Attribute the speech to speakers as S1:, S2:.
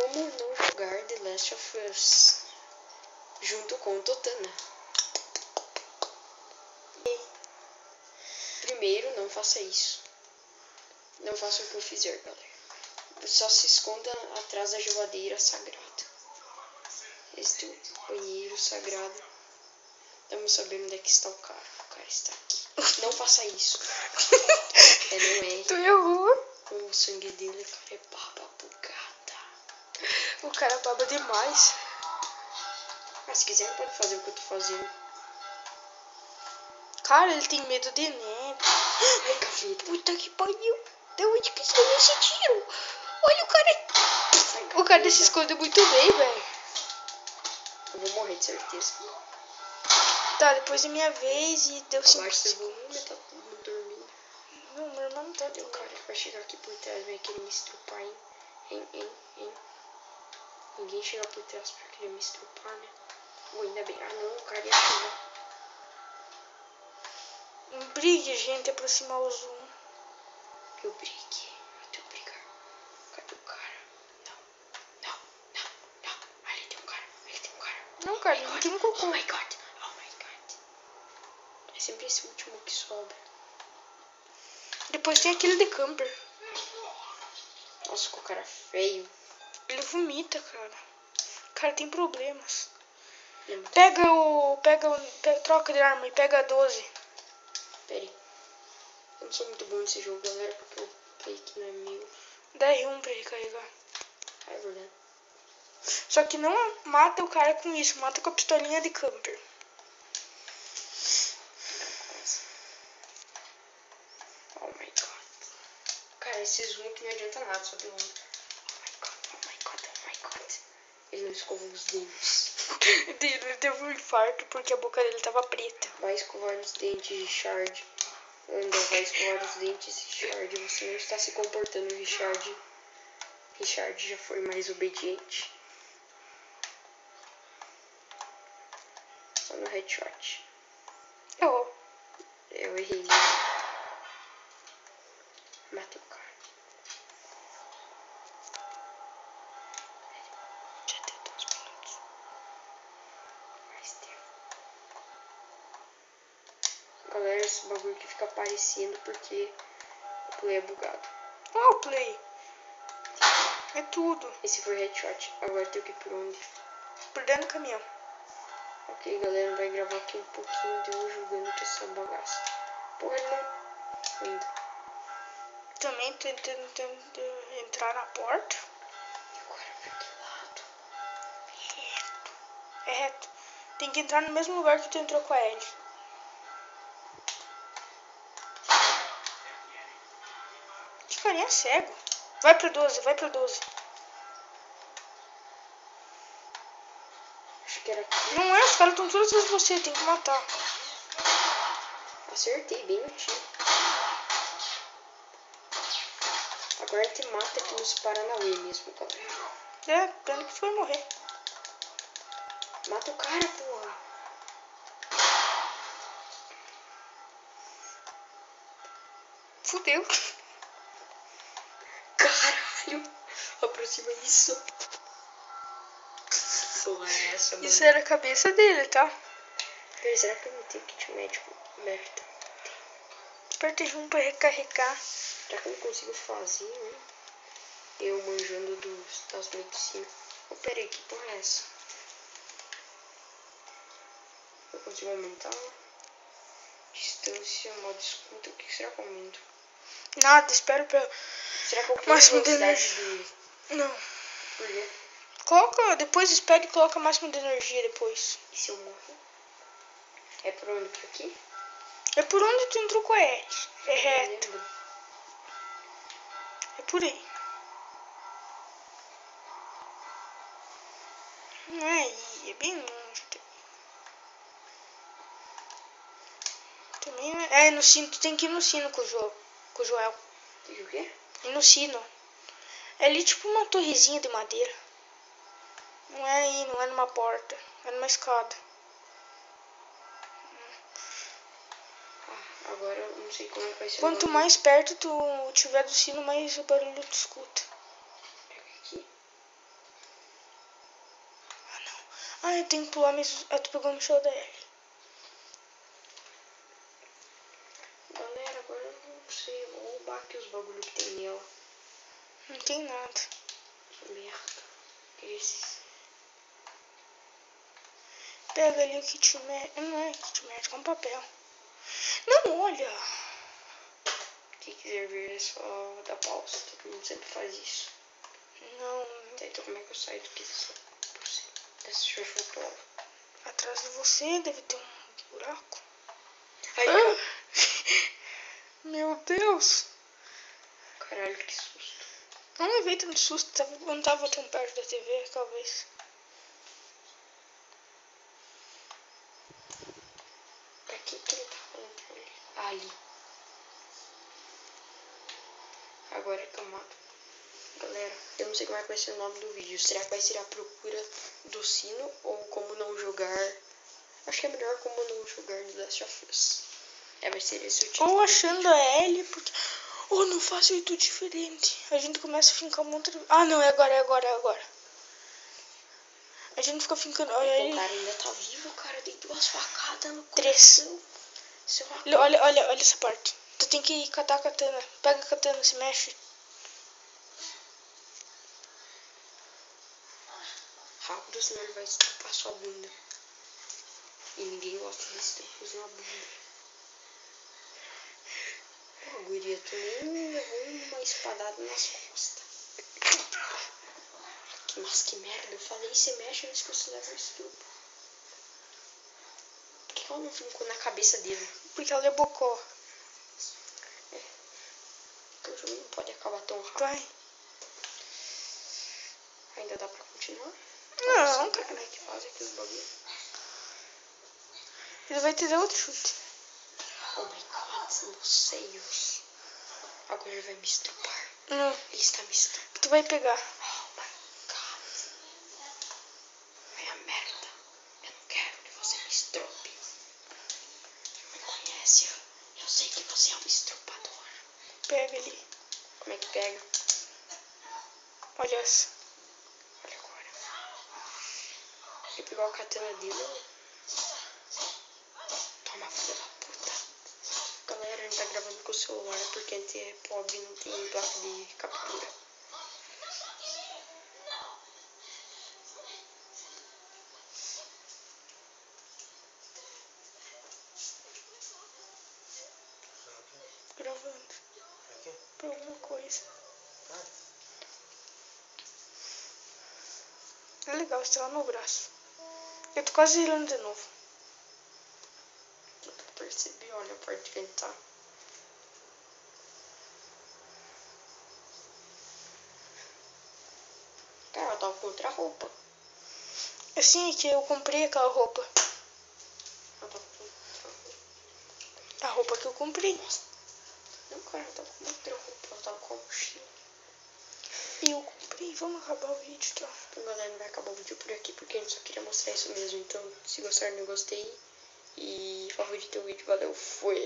S1: como não jogar The Last of Us junto com Totana. Primeiro, não faça isso. Não faça o que eu fizer, galera. Só se esconda atrás da geladeira sagrada. Este banheiro sagrado. Estamos sabendo onde é que está o cara. O cara está aqui. Não faça isso. Não é.
S2: Tu errou.
S1: O sangue dele, cara, é baba bugada.
S2: O cara baba demais.
S1: Ah, se quiser pode fazer o que eu tô fazendo.
S2: Cara, ele tem medo de neve.
S1: Ai, cafeta.
S2: Puta que pariu. De onde que saiu esse tiro? Olha o cara.
S1: Ai,
S2: O cara se esconde muito bem, velho.
S1: Eu vou morrer de certeza.
S2: Tá, depois é minha vez e deu 5
S1: Abaixa o
S2: segundos.
S1: volume, tá todo mundo dormindo.
S2: Não, meu irmão não tá
S1: O
S2: dormindo.
S1: cara vai chegar aqui por trás, vai querer me estrupar, hein? Ninguém chega por trás pra querer me estrupar, né? Ainda bem. Ah, não, o cara ia chegar.
S2: Não brigue, gente, aproximar o zoom.
S1: Eu brigue. Eu tenho que brigar. Cadê o cara? Não. Ah, ele tem um cara.
S2: Não, cara, não tem um cocô.
S1: Oh my god. É sempre esse último que sobra.
S2: Depois tem aquele de camper.
S1: Nossa, com o cara feio.
S2: Ele vomita, cara. O cara tem problemas.
S1: Lembra?
S2: Troca de arma e pega a 12.
S1: Pera aí. Eu não sou muito bom nesse jogo, galera, porque o play aqui não é meu.
S2: Dá R1 pra recarregar.
S1: É verdade.
S2: Só que não mata o cara com isso, mata com a pistolinha de camper.
S1: Oh my god. Cara, esse zoom aqui não adianta nada, só deu um. Oh my god. Ele não escovou os dentes.
S2: Ele teve um infarto porque a boca dele tava preta.
S1: Vai escovar os dentes, Richard. Anda, vai escovar os dentes, Richard. Você não está se comportando, Richard. Richard já foi mais obediente. Só no headshot.
S2: Eu
S1: errei. Matei o cara.
S2: já deu 2 minutos.
S1: Mais tempo. Galera, esse bagulho que fica aparecendo porque o play é bugado.
S2: Olha o play. É tudo.
S1: Esse foi headshot. Agora tem que ir por onde?
S2: Por dentro do caminhão.
S1: Ok, galera, vai gravar aqui um pouquinho de eu jogando com essa bagaça. Porra, ele não... Ainda.
S2: Também tentando entrar na porta.
S1: Agora pra que lado?
S2: Reto. É reto. Tem que entrar no mesmo lugar que tu entrou com a Ellie. Que carinha cego. Vai pra 12.
S1: Acho que era aqui.
S2: Não é, os caras estão todos atrás de você, tem que matar.
S1: Acertei bem no tiro. Agora a gente mata aqui nos Paranauê mesmo, galera.
S2: É, pena que tu vai morrer.
S1: Mata o cara, porra.
S2: Fudeu.
S1: Caralho. Aproxima isso. Porra, é essa, mano?
S2: Isso era a cabeça dele, tá?
S1: Peraí, será que eu não tenho kit médico? Merda.
S2: Aperta R1 pra recarregar.
S1: Será que eu não consigo fazer, né? Eu manjando das medicinas. Oh, peraí, que porra é essa? Eu consigo aumentar? Distância, modo escuta. O que será que eu aumento?
S2: Nada, espero pra...
S1: Será que eu
S2: máximo de
S1: velocidade
S2: energia.
S1: de...
S2: Não.
S1: Por quê?
S2: Coloca, depois espere e coloca máximo de energia depois.
S1: E se eu morrer? É por onde? Por aqui?
S2: É por onde tu entrou com a Ellie. É reto.
S1: Lembro.
S2: É por aí. Não é aí, é bem longe. Também é no sino, tu tem que ir no sino com o Joel.
S1: Tem o quê?
S2: E no sino. É ali tipo uma torrezinha de madeira. Não é aí, não é numa porta. É numa escada.
S1: Agora eu não sei como é que vai ser.
S2: Quanto mais perto tu tiver do sino, mais o barulho tu escuta.
S1: Aqui.
S2: Ah, eu tenho que pular, mas eu tô pegando o show da L.
S1: Galera, agora eu não sei. Vou roubar aqui os bagulho que tem nela.
S2: Não tem nada.
S1: Que merda. Esses.
S2: Pega ali o kit médico. Não é kit médico, é um papel. Não, olha.
S1: Quem quiser ver é só dar pausa. Todo mundo sempre faz isso.
S2: Não.
S1: Então como é que eu saio do que dessa churchutola?
S2: Atrás de você deve ter um buraco.
S1: Ai, cara.
S2: Meu Deus.
S1: Caralho, que susto.
S2: Não levei tanto susto. Eu não tava tão perto da TV, talvez.
S1: Pra que ele tá falando pra ele? Ali. Agora é tomado. Galera, eu não sei como é que vai ser o nome do vídeo. Será que vai ser a procura do sino ou como não jogar? Acho que é melhor como não jogar no Last of Us. Vai ser esse o título.
S2: Ou achando a Ellie, porque... Ou não faço tudo diferente. A gente começa a ficar um monte de... Ah, não, é agora. A gente fica ficando... Olha
S1: O
S2: ele.
S1: cara ainda tá vivo, cara. Dei 2 facadas no
S2: Três.
S1: coração.
S2: Olha essa parte. Tu tem que catar a katana. Pega a katana, se mexe.
S1: Rápido, senão ele vai estrupar sua bunda. E ninguém gosta de estrupos na bunda. Pô, guria, tu nem levou uma espadada nas costas. Nossa, que merda. Eu falei, você mexe antes que você leva o estupro. Por que ela não ficou na cabeça dele?
S2: Porque ela é bocó.
S1: O jogo não pode acabar tão rápido.
S2: Vai.
S1: Ainda dá pra continuar?
S2: Não,
S1: cara. Como é que faz aqui os bagulho?
S2: Ele vai te dar outro chute.
S1: Oh my god, meus seios. Agora ele vai me estrupar.
S2: Não.
S1: Ele está me estrupando.
S2: Tu vai pegar.
S1: Oh my god. Vai a merda. Eu não quero que você me estrupe. Você me conhece. Eu sei que você é um estrupador.
S2: Pega ali.
S1: Como é que pega?
S2: Olha essa.
S1: Olha agora. Ele pegou a katana dele. Toma, filha da puta. Galera, a gente tá gravando com o celular porque a gente é pobre e não tem placa de captura.
S2: Gravando. Pra alguma coisa. É legal, está lá no braço. Eu tô quase girando de novo.
S1: Eu percebi, olha a parte que ele tá. Cara, eu tava com outra roupa.
S2: Assim é que eu comprei aquela roupa.
S1: Eu tava com outra roupa.
S2: A roupa que eu comprei.
S1: Não, cara, eu tava com outra roupa. Eu tava com a mochila.
S2: E eu comprei. Vamos acabar o vídeo, então.
S1: Então, galera, não vai acabar o vídeo por aqui porque a gente só queria mostrar isso mesmo. Então, se gostaram, eu gostei. E favorito o vídeo. Valeu, fui!